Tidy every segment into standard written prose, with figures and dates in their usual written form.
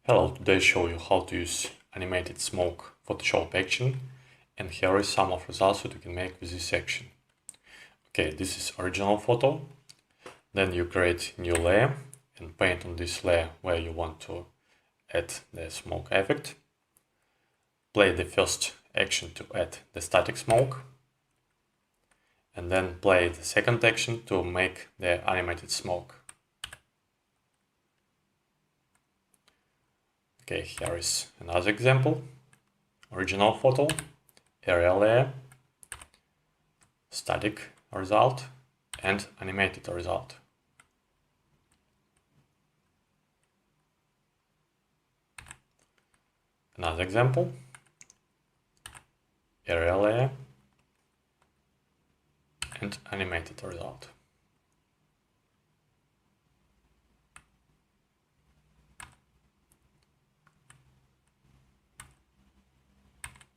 Hello, today I show you how to use animated smoke Photoshop action, and here is some of results that you can make with this action. Okay, this is original photo. Then you create new layer and paint on this layer where you want to add the smoke effect. Play the first action to add the static smoke, and then play the second action to make the animated smoke. Okay, here is another example. Original photo, area layer, static result, and animated result. Another example, area layer, and animated result.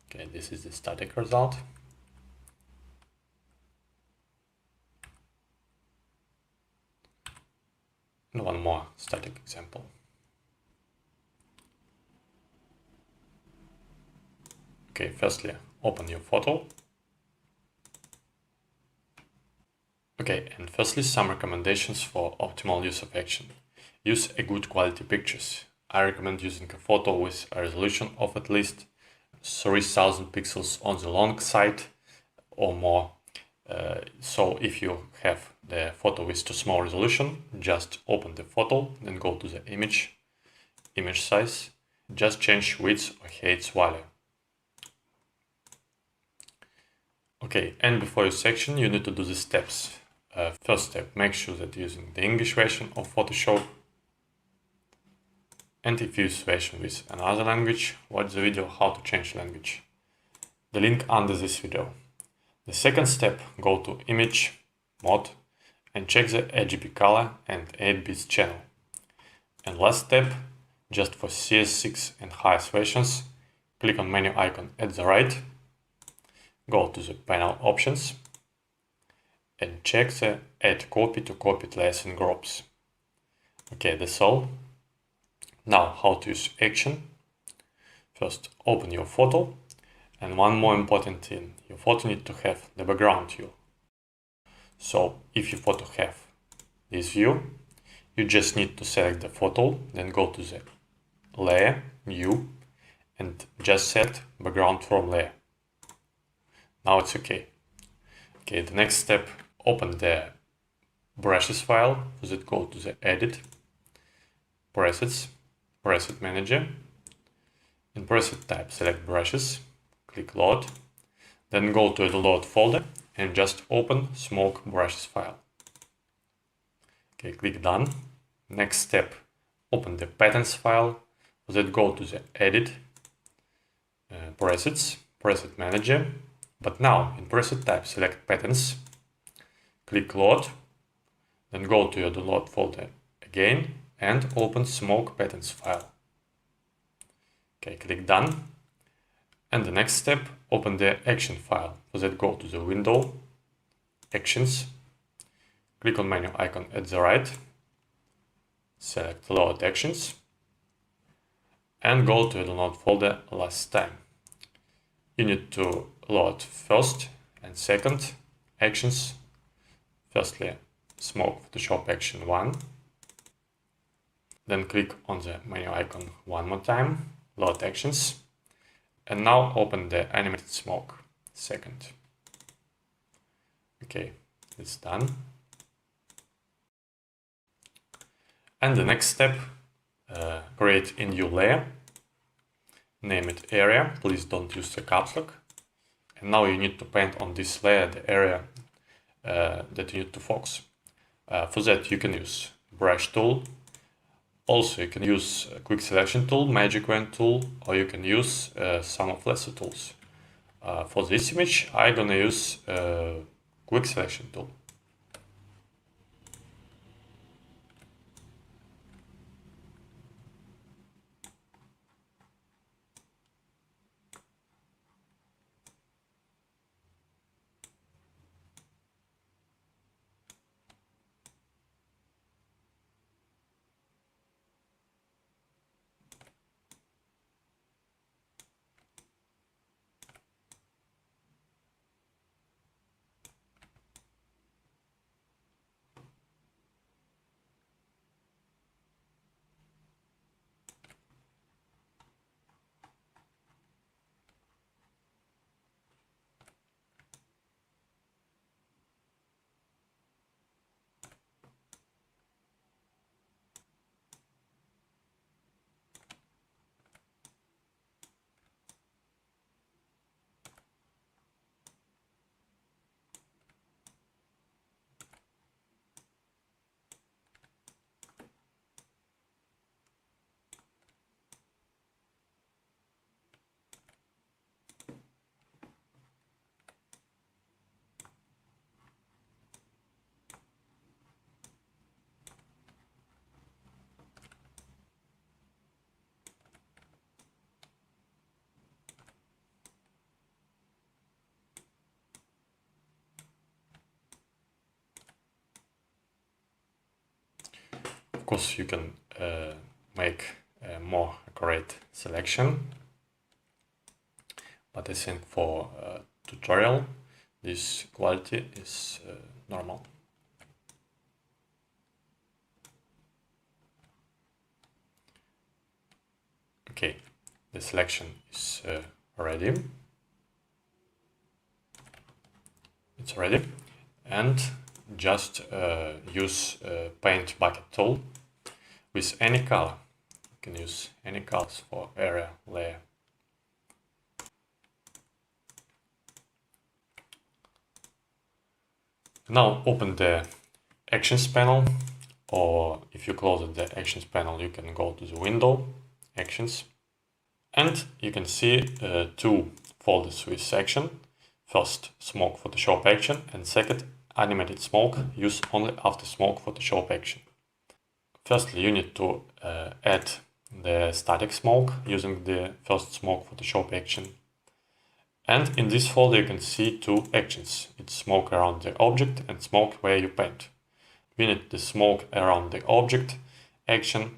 Okay, this is the static result. And one more static example. Okay, firstly, open your photo. Okay, and firstly, some recommendations for optimal use of action. Use a good quality pictures. I recommend using a photo with a resolution of at least 3000 pixels on the long side or more. So if you have the photo with too small resolution, just open the photo, then go to the image size, just change width or height value. Okay, and before your section, you need to do the steps. First step, make sure that you're using the English version of Photoshop. And if you use version with another language, watch the video how to change language. The link under this video. The second step, go to Image, Mode, and check the RGB color and 8 bits channel. And last step, just for CS6 and highest versions, click on menu icon at the right, go to the panel options, and check the Add Copy to Copied Layers and Groups. Okay, that's all. Now, how to use action. First, open your photo. And one more important thing, your photo needs to have the background view. So if your photo have this view, you just need to select the photo, then go to the layer, new, and just set background from layer. Now it's okay. Okay, the next step, open the brushes file, so that go to the edit, presets, preset manager. In preset type, select brushes, click load, then go to the load folder and just open smoke brushes file. Okay, click done. Next step, open the patterns file, then go to the edit, presets, preset manager, but now in preset type select patterns, click load, then go to your download folder again and open smoke patterns file. Okay, click done. And the next step, open the action file. So that go to the window, actions, click on menu icon at the right, select load actions, and go to the download folder last time. You need to load first and second actions. Firstly, smoke Photoshop action 1. Then click on the menu icon one more time, load actions. And now open the animated smoke second. Okay, it's done. And the next step, create a new layer, name it area, please don't use the caps lock. And now you need to paint on this layer the area that you need to focus. For that you can use brush tool. Also you can use quick selection tool, magic wand tool, or you can use some of lesser tools. For this image I'm gonna use quick selection tool. Of course, you can make a more accurate selection, but I think for tutorial, this quality is normal. Okay, the selection is ready. It's ready, and just use paint bucket tool with any color. You can use any colors for area layer. Now open the Actions panel, or if you close the Actions panel, you can go to the window, Actions, and you can see two folders with action. First, Smoke Photoshop action, and second, Animated Smoke, use only after Smoke Photoshop action. Firstly, you need to add the static smoke using the first Smoke Photoshop action. And in this folder you can see two actions. It's smoke around the object and smoke where you paint. We need the smoke around the object action.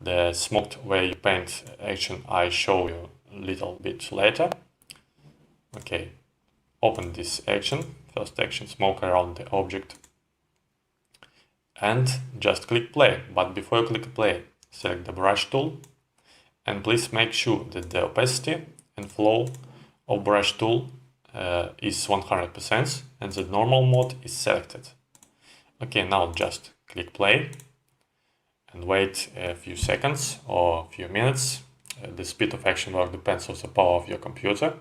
The smoke where you paint action I show you a little bit later. Okay, open this action, first action, smoke around the object, and just click play. But before you click play, select the brush tool, and please make sure that the opacity and flow of brush tool is 100% and the normal mode is selected. Okay, now just click play and wait a few seconds or a few minutes. The speed of action work depends on the power of your computer.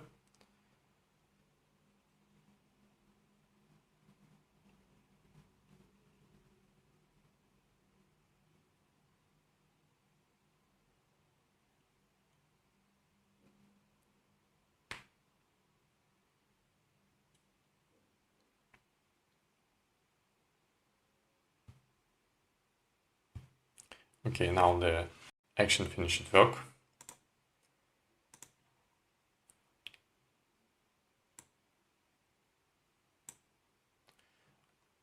Okay, now the action finished work.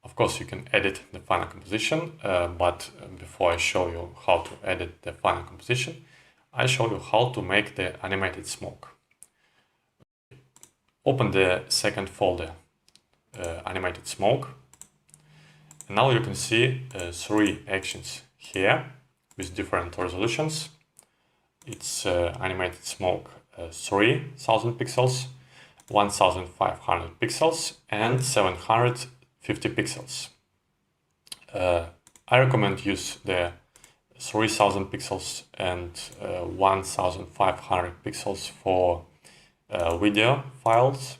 Of course, you can edit the final composition, but before I show you how to edit the final composition, I show you how to make the animated smoke. Open the second folder, Animated Smoke. And now you can see three actions here with different resolutions. It's Animated Smoke 3000 pixels, 1500 pixels, and 750 pixels. I recommend use the 3000 pixels and 1500 pixels for video files.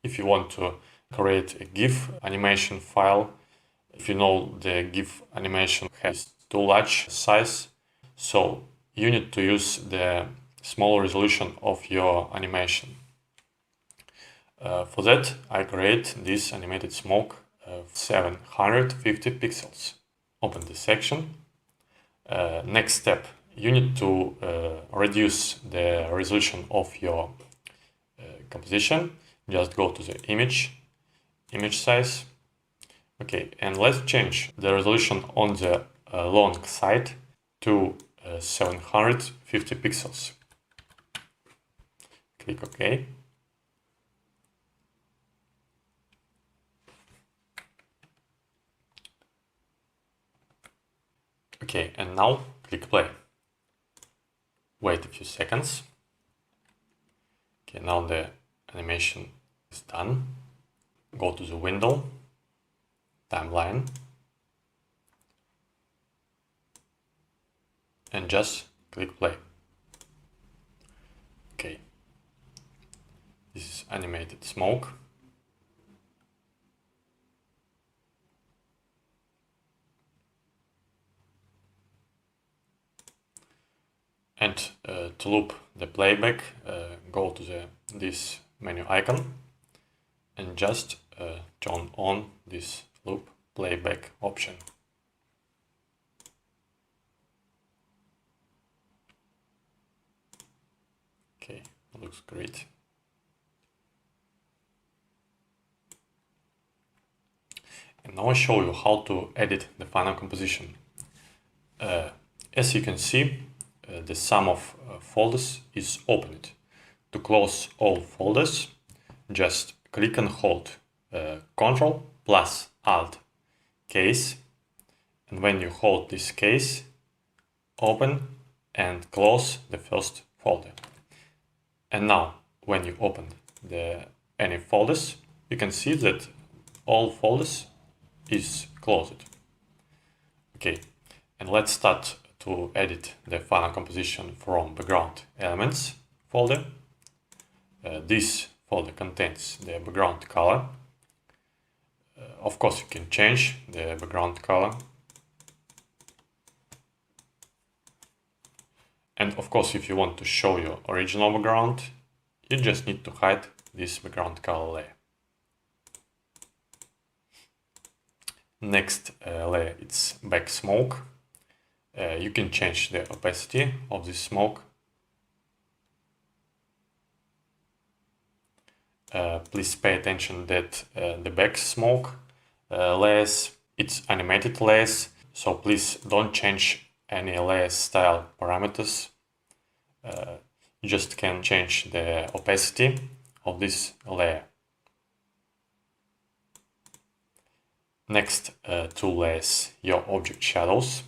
If you want to create a GIF animation file, if you know the GIF animation has too large size, so you need to use the small resolution of your animation. For that, I create this animated smoke of 750 pixels. Open this section. Next step, you need to reduce the resolution of your composition. Just go to the image size. Okay, and let's change the resolution on the long side to 750 pixels. Click OK. Okay, and now click play. Wait a few seconds. Okay, now the animation is done. Go to the window, timeline, and just click play. Okay, this is animated smoke. And to loop the playback, go to this menu icon and just turn on this loop playback option. Okay, looks great. And now I show you how to edit the final composition. As you can see, the sum of folders is opened. To close all folders, just click and hold Ctrl plus Alt case, and when you hold this case, open and close the first folder. And now, when you open any folders, you can see that all folders is closed. Okay, and let's start to edit the final composition from background elements folder. This folder contains the background color. Of course, you can change the background color. And of course, if you want to show your original background, you just need to hide this background color layer. Next layer, it's back smoke. You can change the opacity of this smoke. Please pay attention that the back smoke layers, it's animated layers, so please don't change any layer style parameters. You just can change the opacity of this layer. Next two layers, your object shadows.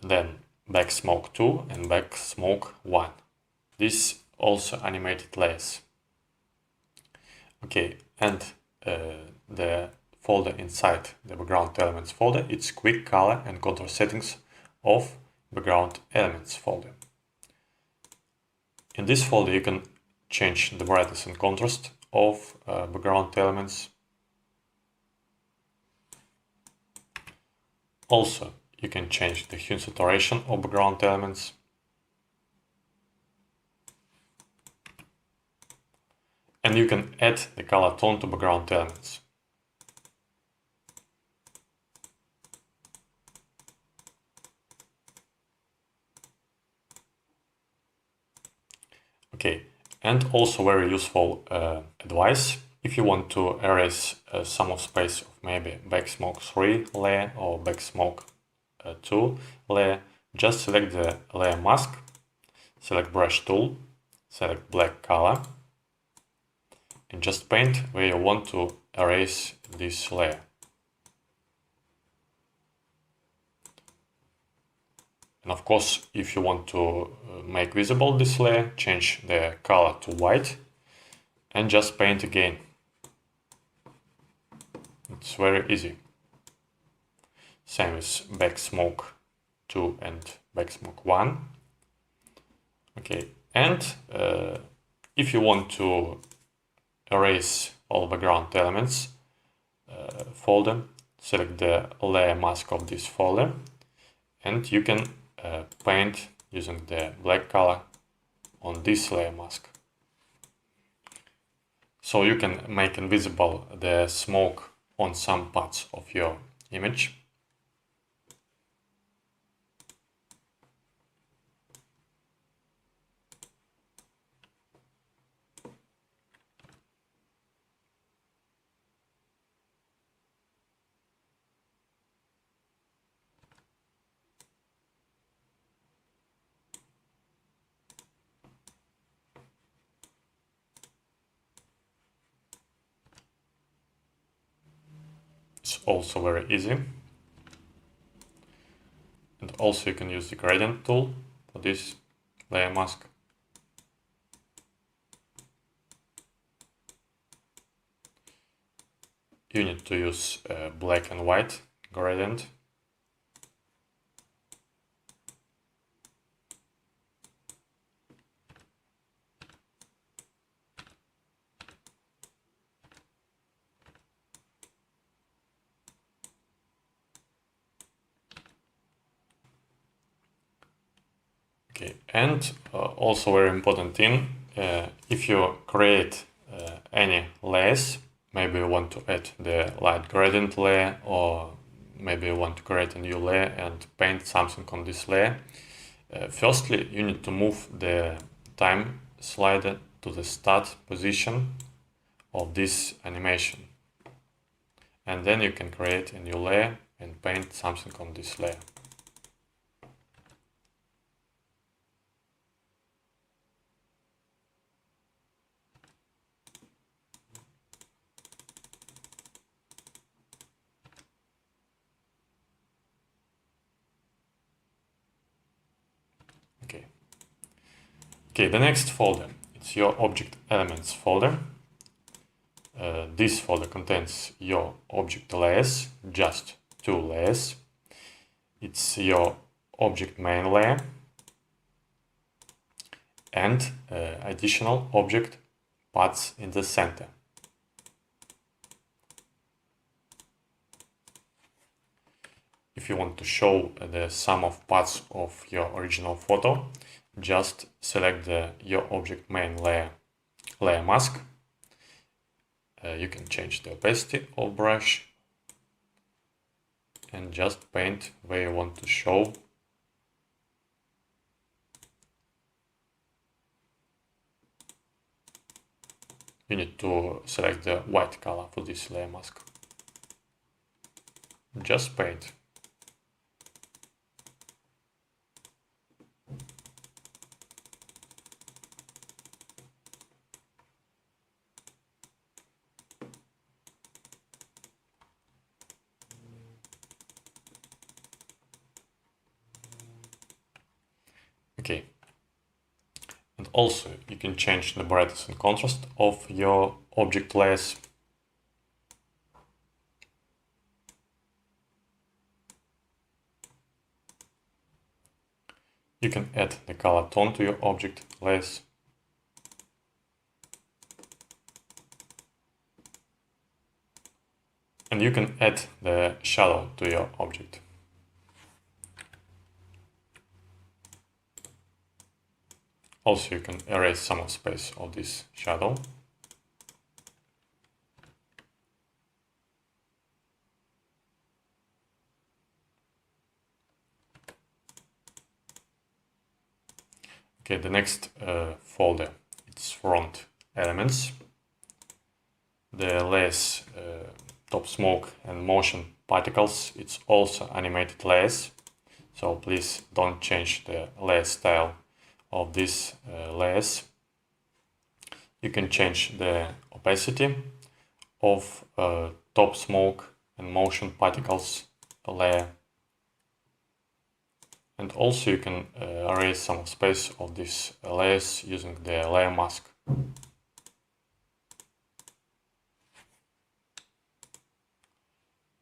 Then back smoke 2 and back smoke 1. These also animated layers. Okay, and the folder inside the background elements folder, it's quick color and contrast settings of background elements folder. In this folder you can change the brightness and contrast of background elements. Also, you can change the hue and saturation of background elements. And you can add the color tone to background elements. Okay, and also very useful advice. If you want to erase some of space of maybe backsmoke 3 layer or backsmoke 2 layer, just select the layer mask, select brush tool, select black color, and just paint where you want to erase this layer. And of course, if you want to make visible this layer, change the color to white and just paint again. It's very easy. Same as backsmoke 2 and backsmoke 1. Okay, and if you want to erase all background elements folder, select the layer mask of this folder, and you can paint using the black color on this layer mask. So you can make invisible the smoke on some parts of your image. It's also very easy. And also you can use the gradient tool for this layer mask. You need to use black and white gradient. Okay, and also very important thing, if you create any layers, maybe you want to add the light gradient layer, or maybe you want to create a new layer and paint something on this layer. Firstly, you need to move the time slider to the start position of this animation. and then you can create a new layer and paint something on this layer. Okay, the next folder, it's your object elements folder. This folder contains your object layers, just 2 layers. It's your object main layer and additional object paths in the center. If you want to show the sum of paths of your original photo, just select your object main layer mask. You can change the opacity of brush and just paint where you want to show. You need to select the white color for this layer mask. Just paint. Okay. And also you can change the brightness and contrast of your object layers. You can add the color tone to your object layers. And you can add the shadow to your object. Also, you can erase some of space of this shadow. Okay, the next folder, it's front elements. The layers top smoke and motion particles, it's also animated layers. So please don't change the layer style of these layers. You can change the opacity of top smoke and motion particles layer. And also you can erase some space of these layers using the layer mask.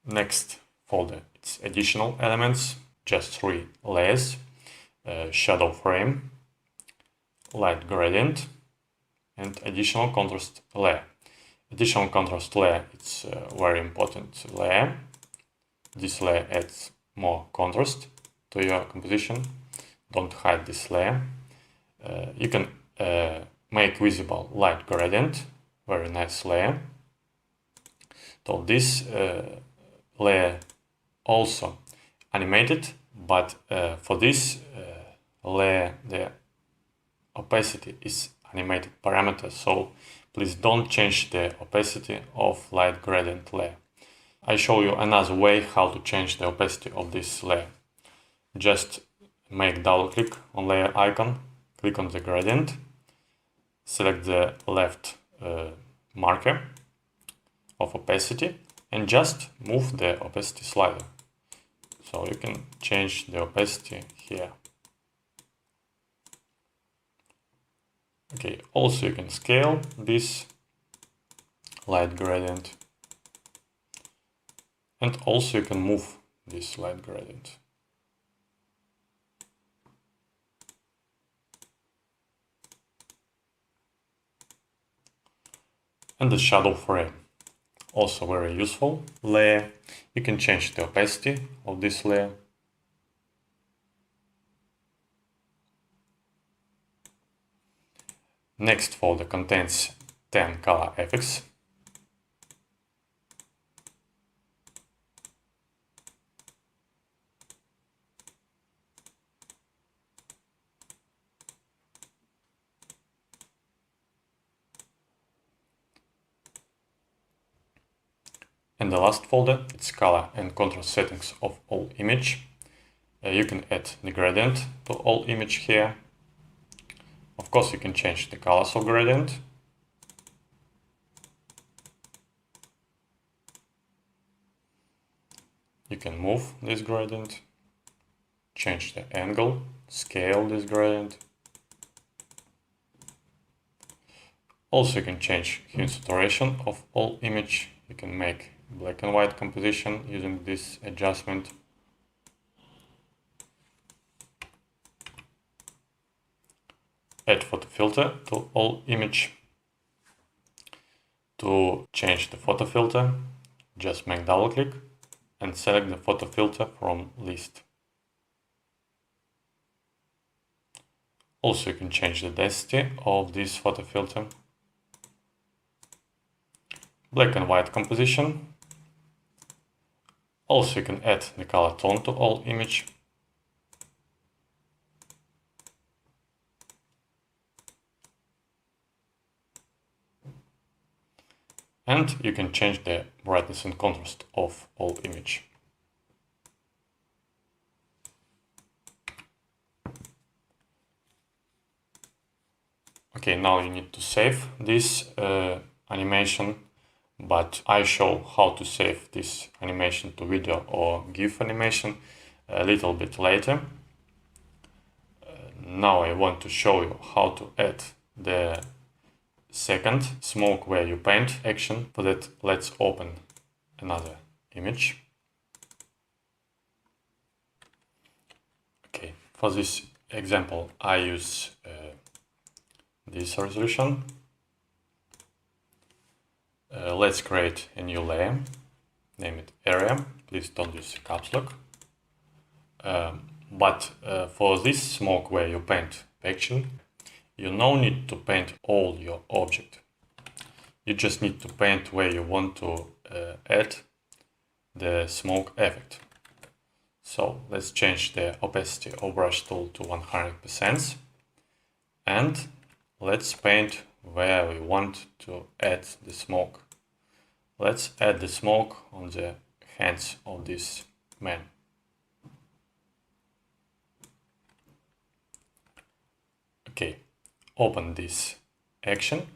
Next folder, it's additional elements, just 3 layers, shadow frame, light gradient, and additional contrast layer. Additional contrast layer, it's a very important layer. This layer adds more contrast to your composition. Don't hide this layer. You can make visible light gradient, very nice layer. So this layer also animated, but for this layer the opacity is animated parameter, so please don't change the opacity of light gradient layer. I show you another way how to change the opacity of this layer. Just make double click on layer icon, click on the gradient, select the left marker of opacity and just move the opacity slider. So you can change the opacity here. Okay, also you can scale this light gradient and also you can move this light gradient. And the shadow frame, also very useful layer. You can change the opacity of this layer. Next folder contains 10 color effects. And the last folder, it's color and contrast settings of all image. You can add the gradient to all image here. Of course, you can change the colors of gradient. You can move this gradient, change the angle, scale this gradient. Also, you can change hue and saturation of all image. You can make black and white composition using this adjustment. Add photo filter to all image. To change the photo filter, just make double click and select the photo filter from list. Also, you can change the density of this photo filter. Black and white composition. Also, you can add the color tone to all image. And you can change the brightness and contrast of all image. Okay, now you need to save this animation, but I show how to save this animation to video or GIF animation a little bit later. Now I want to show you how to add the second smoke where you paint action. For that, let's open another image. Okay, for this example, I use this resolution. Let's create a new layer, name it area. Please don't use caps lock. But for this smoke where you paint action, you no need to paint all your object. You just need to paint where you want to add the smoke effect. So let's change the opacity of brush tool to 100% and let's paint where we want to add the smoke. Let's add the smoke on the hands of this man. Okay, open this action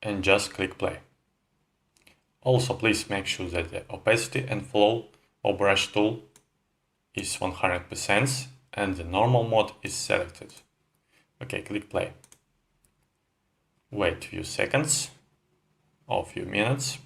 and just click play. Also, please make sure that the opacity and flow of brush tool is 100% and the normal mode is selected. Okay, click play. Wait a few seconds or a few minutes.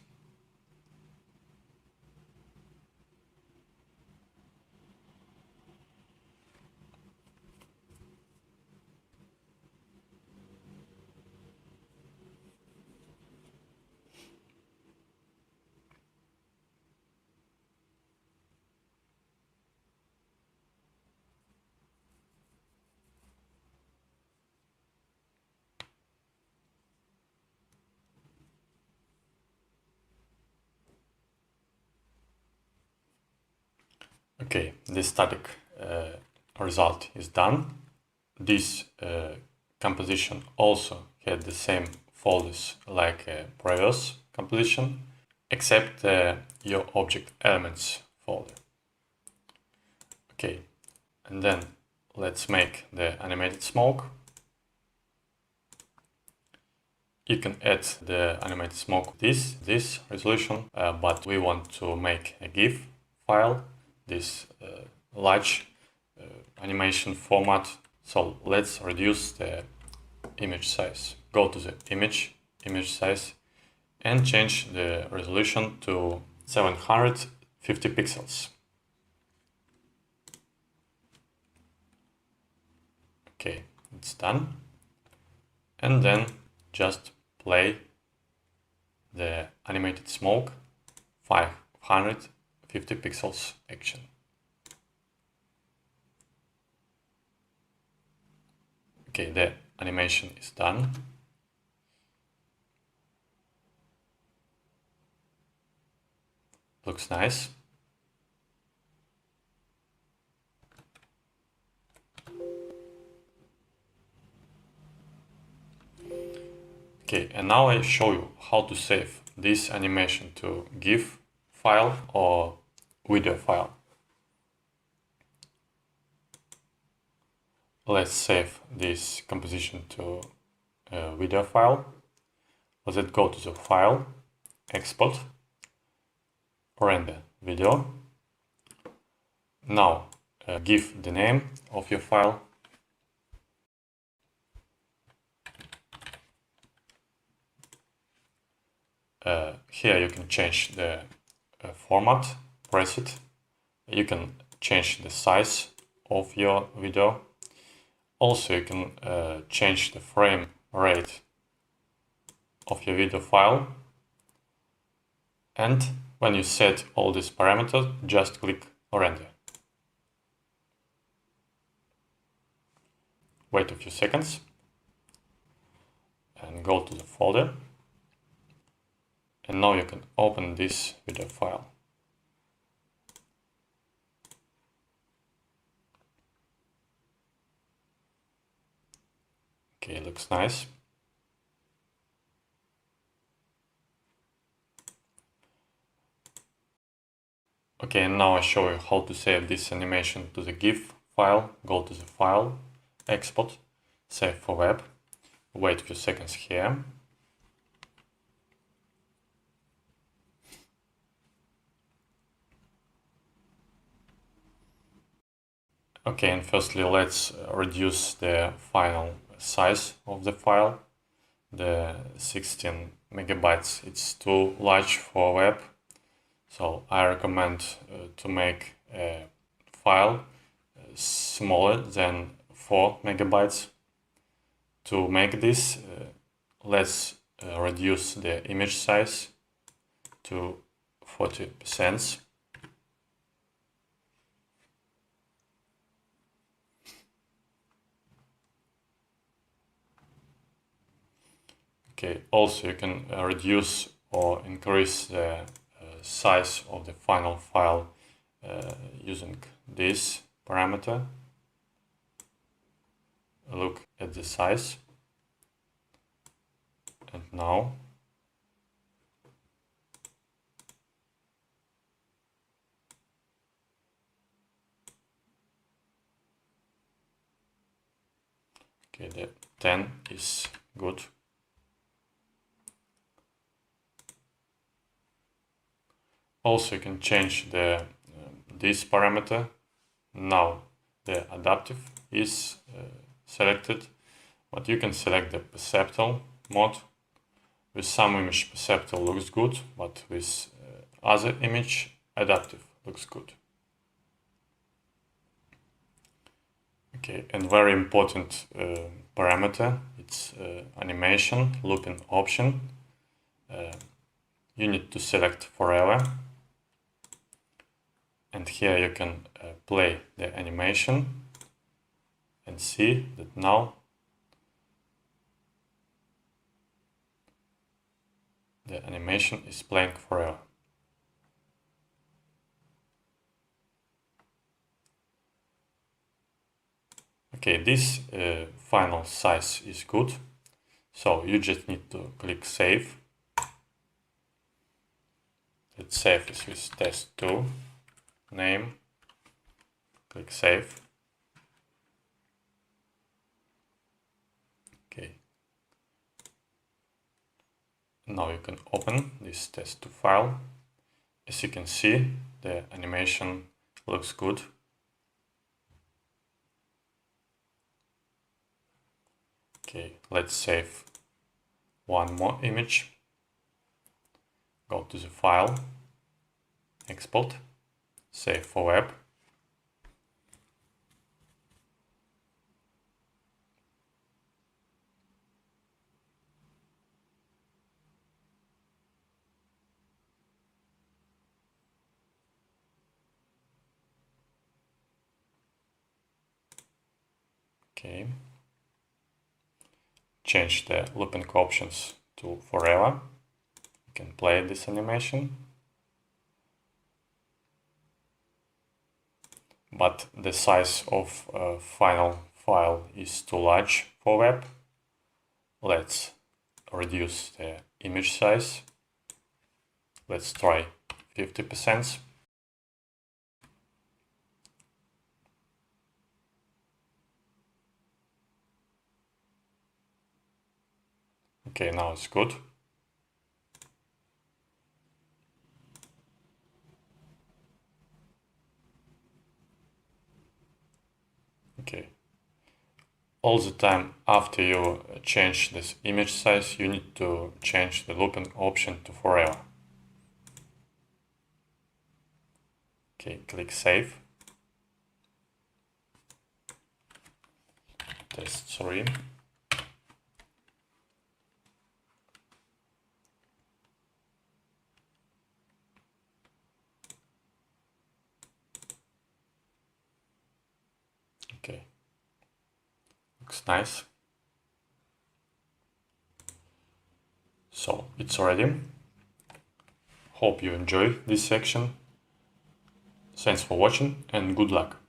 Okay, the static result is done. This composition also had the same folders like previous composition, except your object elements folder. Okay, and then let's make the animated smoke. You can add the animated smoke this resolution, but we want to make a GIF file, this large animation format. So let's reduce the image size. Go to the image size and change the resolution to 750 pixels. Okay, it's done. And then just play the animated smoke 550 pixels action. Okay, the animation is done. Looks nice. Okay, and now I show you how to save this animation to GIF file or video file. Let's save this composition to a video file. Let's go to the file, export, render video. Now give the name of your file. Here you can change the format, press it. You can change the size of your video. Also, you can change the frame rate of your video file. And when you set all these parameters, just click render. Wait a few seconds and go to the folder. And now you can open this video file. Okay, looks nice. Okay, and now I show you how to save this animation to the GIF file. Go to the file, export, save for web. Wait a few seconds here. Okay, and firstly let's reduce the final size of the file. The 16 megabytes, it's too large for web, so I recommend to make a file smaller than 4 megabytes. To make this, let's reduce the image size to 40%. Okay, also you can reduce or increase the size of the final file using this parameter. Look at the size. And now okay, the 10 is good. Also, you can change the this parameter. Now the adaptive is selected, but you can select the perceptual mode. With some image, perceptual looks good, but with other image, adaptive looks good. Okay, and very important parameter, it's animation looping option. You need to select forever. And here you can play the animation and see that now the animation is playing forever. Okay, this final size is good, so you just need to click save. Let's save this with test2. Name, click save. Okay. Now you can open this test2 file. As you can see, the animation looks good. Okay, let's save one more image. Go to the file, export. Save for web. Okay. Change the looping options to forever. You can play this animation. But the size of final file is too large for web. Let's reduce the image size Let's try 50%. Okay, now it's good. Okay. All the time after you change this image size, you need to change the looping option to forever. Okay, click Save. Test 3. Okay, looks nice. So it's ready. Hope you enjoy this section. Thanks for watching and good luck.